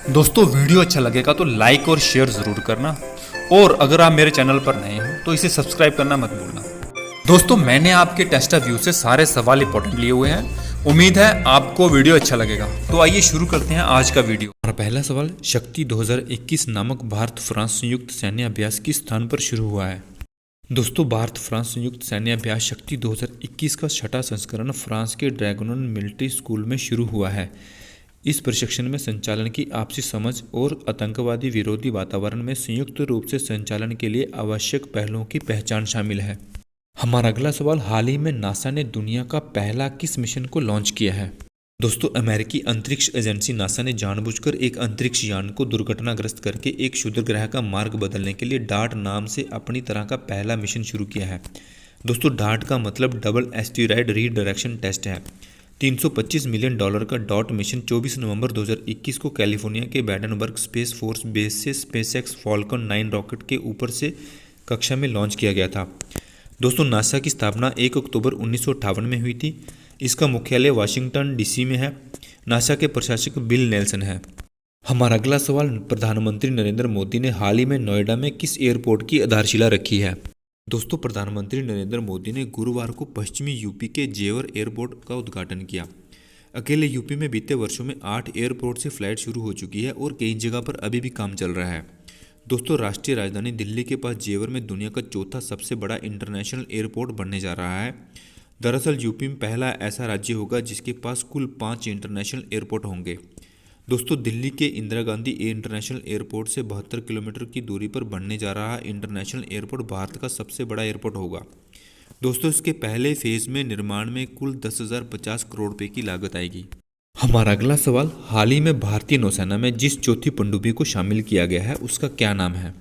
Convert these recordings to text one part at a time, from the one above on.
दोस्तों वीडियो अच्छा लगेगा तो लाइक और शेयर ज़रूर करना, और अगर आप मेरे चैनल पर नए हो तो इसे सब्सक्राइब करना मत भूलना। दोस्तों मैंने आपके टेस्ट व्यू से सारे सवाल इंपॉर्टेंट लिए हुए हैं। उम्मीद है आपको वीडियो अच्छा लगेगा। तो आइए शुरू करते हैं आज का वीडियो। हमारा पहला सवाल, शक्ति 2021 नामक भारत फ्रांस संयुक्त सैन्य अभ्यास किस स्थान पर शुरू हुआ है? दोस्तों भारत फ्रांस संयुक्त सैन्य अभ्यास शक्ति 2021 का छठा संस्करण फ्रांस के ड्रैगनन मिलिट्री स्कूल में शुरू हुआ है। इस प्रशिक्षण में संचालन की आपसी समझ और आतंकवादी विरोधी वातावरण में संयुक्त रूप से संचालन के लिए आवश्यक पहलुओं की पहचान शामिल है। हमारा अगला सवाल, हाल ही में नासा ने दुनिया का पहला किस मिशन को लॉन्च किया है? दोस्तों अमेरिकी अंतरिक्ष एजेंसी नासा ने जानबूझकर एक अंतरिक्ष यान को दुर्घटनाग्रस्त करके एक क्षुद्र ग्रह का मार्ग बदलने के लिए डार्ट नाम से अपनी तरह का पहला मिशन शुरू किया है। दोस्तों डार्ट का मतलब डबल एस्टेरॉयड रीडायरेक्शन टेस्ट है। $325 मिलियन का डॉट मिशन 24 नवंबर 2021 को कैलिफोर्निया के बैडनबर्ग स्पेस फोर्स बेस से स्पेसएक्स फॉल्कन 9 रॉकेट के ऊपर से कक्षा में लॉन्च किया गया था। दोस्तों नासा की स्थापना 1 अक्टूबर 1958 में हुई थी। इसका मुख्यालय वाशिंगटन डीसी में है। नासा के प्रशासक बिल नेल्सन है। हमारा अगला सवाल, प्रधानमंत्री नरेंद्र मोदी ने हाल ही में नोएडा में किस एयरपोर्ट की आधारशिला रखी है? दोस्तों प्रधानमंत्री नरेंद्र मोदी ने गुरुवार को पश्चिमी यूपी के जेवर एयरपोर्ट का उद्घाटन किया। अकेले यूपी में बीते वर्षों में 8 एयरपोर्ट से फ्लाइट शुरू हो चुकी है और कई जगह पर अभी भी काम चल रहा है। दोस्तों राष्ट्रीय राजधानी दिल्ली के पास जेवर में दुनिया का चौथा सबसे बड़ा इंटरनेशनल एयरपोर्ट बनने जा रहा है। दरअसल यूपी में पहला ऐसा राज्य होगा जिसके पास कुल 5 इंटरनेशनल एयरपोर्ट होंगे। दोस्तों दिल्ली के इंदिरा गांधी इंटरनेशनल एयरपोर्ट से 72 किलोमीटर की दूरी पर बनने जा रहा इंटरनेशनल एयरपोर्ट भारत का सबसे बड़ा एयरपोर्ट होगा। दोस्तों इसके पहले फेज में निर्माण में कुल 10,050 करोड़ रुपए की लागत आएगी। हमारा अगला सवाल, हाल ही में भारतीय नौसेना में जिस चौथी पनडुब्बी को शामिल किया गया है उसका क्या नाम है?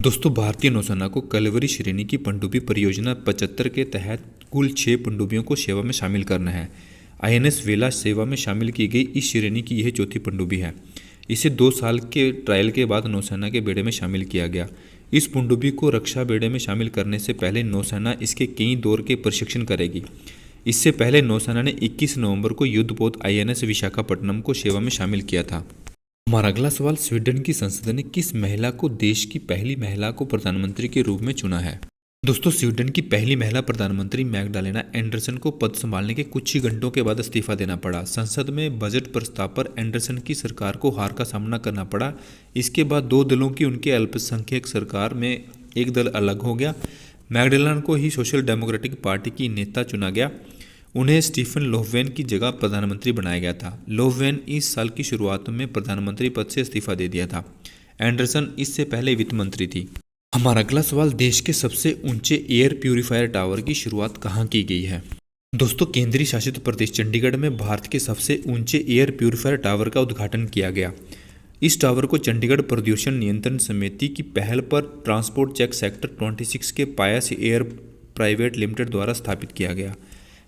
दोस्तों भारतीय नौसेना को कलवरी श्रेणी की पनडुब्बी परियोजना 75 के तहत कुल 6 पनडुब्बियों को सेवा में शामिल करना है। INS वेला सेवा में शामिल की गई इस श्रेणी की यह चौथी पनडुब्बी है। इसे 2 साल के ट्रायल के बाद नौसेना के बेड़े में शामिल किया गया। इस पनडुब्बी को रक्षा बेड़े में शामिल करने से पहले नौसेना इसके कई दौर के प्रशिक्षण करेगी। इससे पहले नौसेना ने 21 नवंबर को युद्धपोत INS विशाखापट्टनम को सेवा में शामिल किया था। हमारा अगला सवाल, स्वीडन की संसद ने किस महिला को देश की पहली महिला को प्रधानमंत्री के रूप में चुना है? दोस्तों स्वीडन की पहली महिला प्रधानमंत्री मैग्डालेना एंडरसन को पद संभालने के कुछ ही घंटों के बाद इस्तीफा देना पड़ा। संसद में बजट प्रस्ताव पर एंडरसन की सरकार को हार का सामना करना पड़ा। इसके बाद 2 दलों की उनके अल्पसंख्यक सरकार में एक दल अलग हो गया। मैग्डालेना को ही सोशल डेमोक्रेटिक पार्टी की नेता चुना गया। उन्हें स्टीफन लोफवेन की जगह प्रधानमंत्री बनाया गया था। लोफवेन इस साल की शुरुआत में प्रधानमंत्री पद से इस्तीफा दे दिया था। एंडरसन इससे पहले वित्त मंत्री थी। हमारा अगला सवाल, देश के सबसे ऊंचे एयर प्यूरिफायर टावर की शुरुआत कहाँ की गई है? दोस्तों केंद्रीय शासित प्रदेश चंडीगढ़ में भारत के सबसे ऊंचे एयर प्यूरिफायर टावर का उद्घाटन किया गया। इस टावर को चंडीगढ़ प्रदूषण नियंत्रण समिति की पहल पर ट्रांसपोर्ट चेक सेक्टर 26 के पायस एयर प्राइवेट लिमिटेड द्वारा स्थापित किया गया।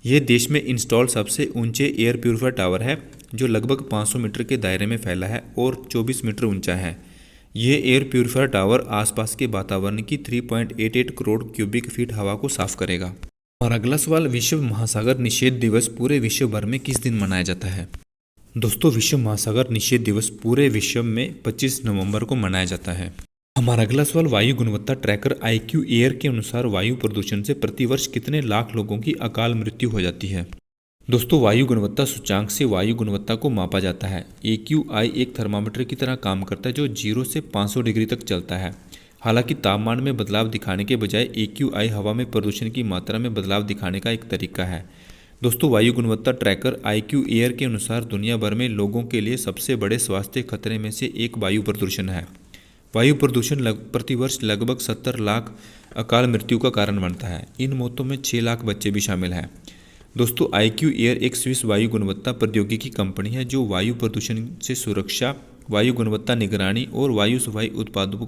यह देश में इंस्टॉल सबसे ऊंचे एयर प्यूरिफायर टावर है जो लगभग 500 मीटर के दायरे में फैला है और 24 मीटर ऊंचा है। यह एयर प्यूरिफायर टावर आसपास के वातावरण की 3.88 करोड़ क्यूबिक फीट हवा को साफ करेगा। और अगला सवाल, विश्व महासागर निषेध दिवस पूरे विश्व भर में किस दिन मनाया जाता है? दोस्तों विश्व महासागर निषेध दिवस पूरे विश्व में 25 नवंबर को मनाया जाता है। हमारा अगला सवाल, वायु गुणवत्ता ट्रैकर IQ एयर के अनुसार वायु प्रदूषण से प्रतिवर्ष कितने लाख लोगों की अकाल मृत्यु हो जाती है? दोस्तों वायु गुणवत्ता सूचांक से वायु गुणवत्ता को मापा जाता है। AQI एक थर्मामीटर की तरह काम करता है जो 0 से 500 डिग्री तक चलता है। हालांकि तापमान में बदलाव दिखाने के बजाय AQI हवा में प्रदूषण की मात्रा में बदलाव दिखाने का एक तरीका है। दोस्तों वायु गुणवत्ता ट्रैकर IQ एयर के अनुसार दुनिया भर में लोगों के लिए सबसे बड़े स्वास्थ्य खतरे में से एक वायु प्रदूषण है। वायु प्रदूषण प्रतिवर्ष लगभग 70 लाख अकाल मृत्यु का कारण बनता है। इन मौतों में 6 लाख बच्चे भी शामिल हैं। दोस्तों IQ एयर एक स्विस वायु गुणवत्ता प्रौद्योगिकी कंपनी है जो वायु प्रदूषण से सुरक्षा, वायु गुणवत्ता निगरानी और वायु सफाई उत्पादों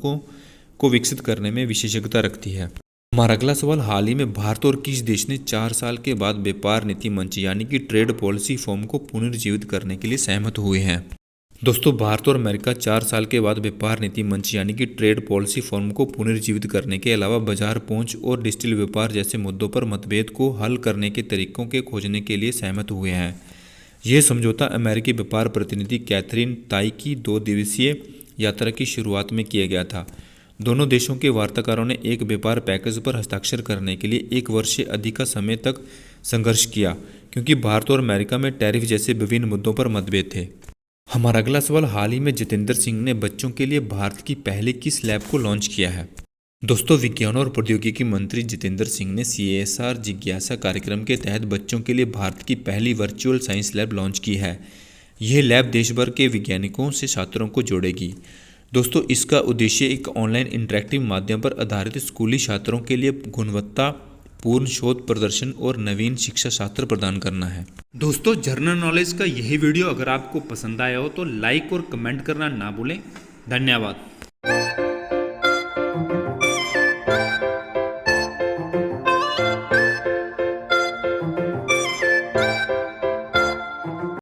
को विकसित करने में विशेषज्ञता रखती है। हमारा अगला सवाल, हाल ही में भारत और किस देश ने 4 साल के बाद व्यापार नीति मंच यानी कि ट्रेड पॉलिसी फोरम को पुनर्जीवित करने के लिए सहमत हुए हैं? दोस्तों भारत और अमेरिका 4 साल के बाद व्यापार नीति मंच यानी कि ट्रेड पॉलिसी फोरम को पुनर्जीवित करने के अलावा बाजार पहुंच और डिजिटल व्यापार जैसे मुद्दों पर मतभेद को हल करने के तरीकों के खोजने के लिए सहमत हुए हैं। यह समझौता अमेरिकी व्यापार प्रतिनिधि कैथरीन ताई की 2 दिवसीय यात्रा की शुरुआत में किया गया था। दोनों देशों के वार्ताकारों ने एक व्यापार पैकेज पर हस्ताक्षर करने के लिए 1 वर्ष से अधिक का समय तक संघर्ष किया, क्योंकि भारत और अमेरिका में टैरिफ जैसे विभिन्न मुद्दों पर मतभेद थे। हमारा अगला सवाल, हाल ही में जितेंद्र सिंह ने बच्चों के लिए भारत की पहली किस लैब को लॉन्च किया है? दोस्तों, विज्ञान और प्रौद्योगिकी मंत्री जितेंद्र सिंह ने CSR जिज्ञासा कार्यक्रम के तहत बच्चों के लिए भारत की पहली वर्चुअल साइंस लैब लॉन्च की है। यह लैब देश भर के वैज्ञानिकों से छात्रों को जोड़ेगी। दोस्तों, इसका उद्देश्य एक ऑनलाइन इंटरैक्टिव माध्यम पर आधारित स्कूली छात्रों के लिए गुणवत्तापूर्ण शोध प्रदर्शन और नवीन शिक्षा शास्त्र प्रदान करना है। दोस्तों, जनरल नॉलेज का यही वीडियो अगर आपको पसंद आया हो तो लाइक और कमेंट करना ना भूलें। धन्यवाद।